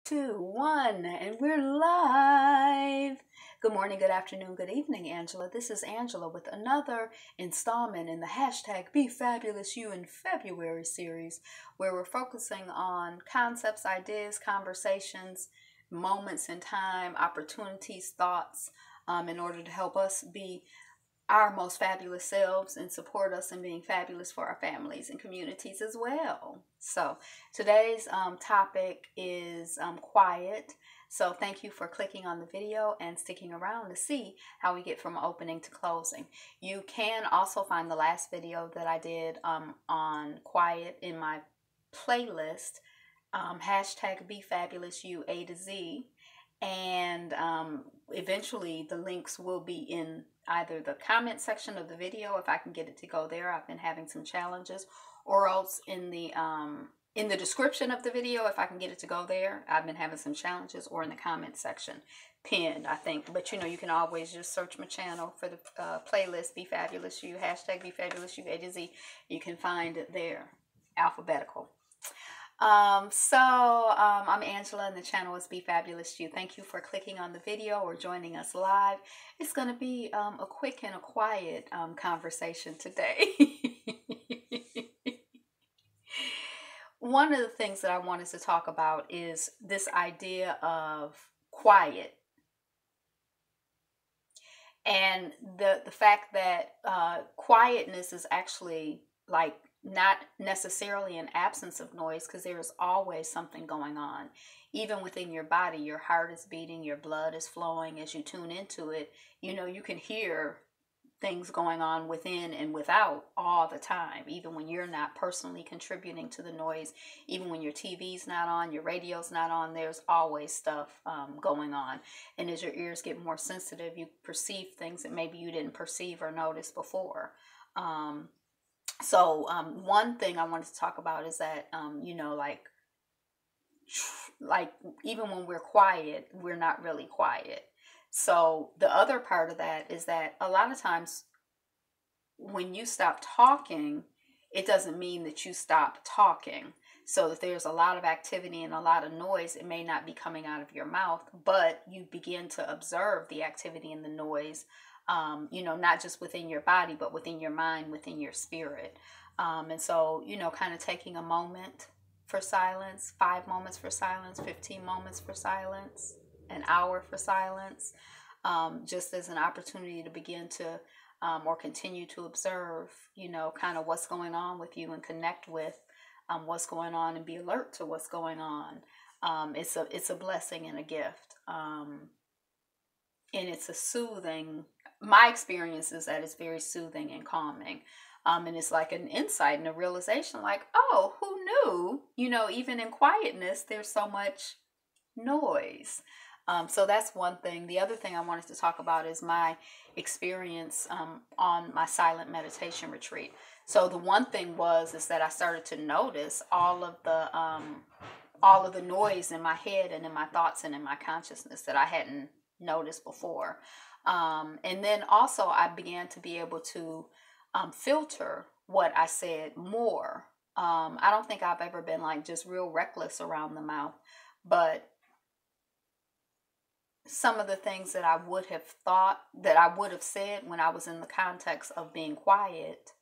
2, 1, and we're live. Good morning, good afternoon, good evening, Angela. This is Angela with another installment in the hashtag Be Fabulous You in February series, where we're focusing on concepts, ideas, conversations, moments in time, opportunities, thoughts, in order to help us be our most fabulous selves and support us in being fabulous for our families and communities as well. So today's topic is quiet. So thank you for clicking on the video and sticking around to see how we get from opening to closing. You can also find the last video that I did on quiet in my playlist, hashtag Be Fabulous You A to Z. And eventually the links will be in either the comment section of the video, if I can get it to go there. I've been having some challenges, or else in the description of the video, if I can get it to go there. I've been having some challenges, or in the comment section pinned, I think. But you know, you can always just search my channel for the playlist Be Fabulous You, hashtag Be Fabulous You A to Z. You can find it there, alphabetical. I'm Angela, and the channel is Be Fabulous You. Thank you for clicking on the video or joining us live. It's going to be a quick and a quiet conversation today. One of the things that I wanted to talk about is this idea of quiet, and the fact that quietness is actually like not necessarily an absence of noise, because there's always something going on. Even within your body, your heart is beating, your blood is flowing. As you tune into it, you know, you can hear things going on within and without all the time, even when you're not personally contributing to the noise. Even when your TV's not on, your radio's not on, there's always stuff going on. And as your ears get more sensitive, you perceive things that maybe you didn't perceive or notice before. So one thing I wanted to talk about is that, you know, like even when we're quiet, we're not really quiet. So the other part of that is that a lot of times when you stop talking, it doesn't mean that you stop talking. So if there's a lot of activity and a lot of noise, it may not be coming out of your mouth, but you begin to observe the activity and the noise, you know, not just within your body, but within your mind, within your spirit. And so, you know, kind of taking a moment for silence, 5 moments for silence, 15 moments for silence, an hour for silence, just as an opportunity to begin to or continue to observe, you know, kind of what's going on with you and connect with what's going on and be alert to what's going on. It's a blessing and a gift. And it's a soothing, my experience is that it's very soothing and calming. And it's like an insight and a realization, like, oh, who knew? You know, even in quietness, there's so much noise. So that's one thing. The other thing I wanted to talk about is my experience on my silent meditation retreat. So the one thing is that I started to notice all of the noise in my head and in my thoughts and in my consciousness that I hadn't noticed before. And then also I began to be able to filter what I said more. I don't think I've ever been like just real reckless around the mouth, but some of the things that I would have thought that I would have said when I was in the context of being quiet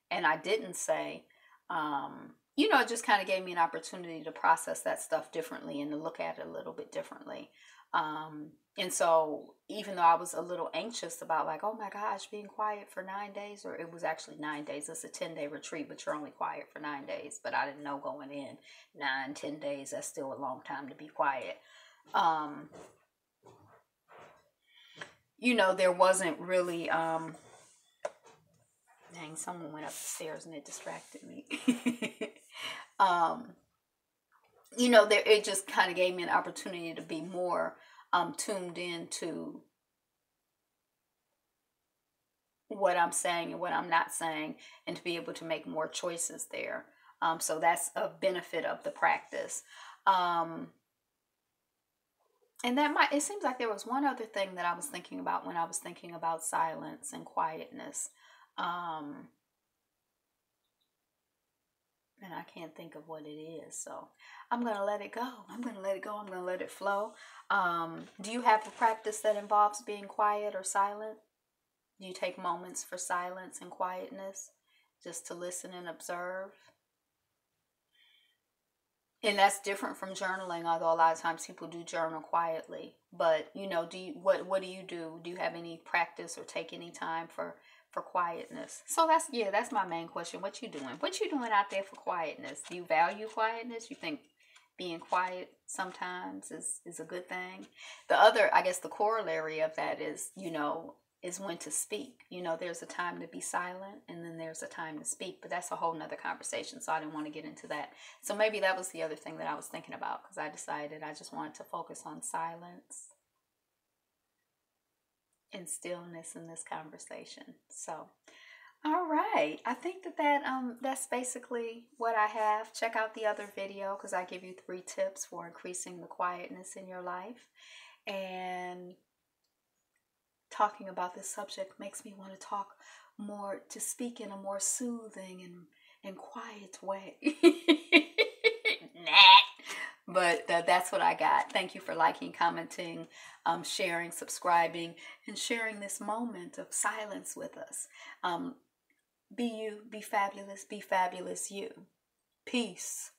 and I didn't say, you know, it just kind of gave me an opportunity to process that stuff differently and to look at it a little bit differently. And so even though I was a little anxious about like, oh my gosh, being quiet for 9 days, or it was actually 9 days, it's a 10-day retreat, but you're only quiet for 9 days. But I didn't know going in 9-10 days, that's still a long time to be quiet. You know, there wasn't really, dang, someone went up the stairs and it distracted me. You know, it just kind of gave me an opportunity to be more tuned into what I'm saying and what I'm not saying, and to be able to make more choices there. So that's a benefit of the practice. And it seems like there was one other thing that I was thinking about when I was thinking about silence and quietness. and I can't think of what it is. So I'm going to let it go. I'm going to let it go. I'm going to let it flow. Do you have a practice that involves being quiet or silent? Do you take moments for silence and quietness just to listen and observe? And that's different from journaling, although a lot of times people do journal quietly. But do you what do you do? Do you have any practice or take any time for quietness? So that's my main question. What you doing? What you doing out there for quietness? Do you value quietness? You think being quiet sometimes is a good thing? The other, I guess, the corollary of that is when to speak. There's a time to be silent and then there's a time to speak, but that's a whole nother conversation. So I didn't want to get into that. So maybe that was the other thing that I was thinking about, because I decided I just wanted to focus on silence and stillness in this conversation. So, all right. I think that's basically what I have. Check out the other video because I give you 3 tips for increasing the quietness in your life. And talking about this subject makes me want to talk more, to speak in a more soothing and quiet way. Nah. But that's what I got. Thank you for liking, commenting, sharing, subscribing, and sharing this moment of silence with us. Be you, be fabulous you. Peace.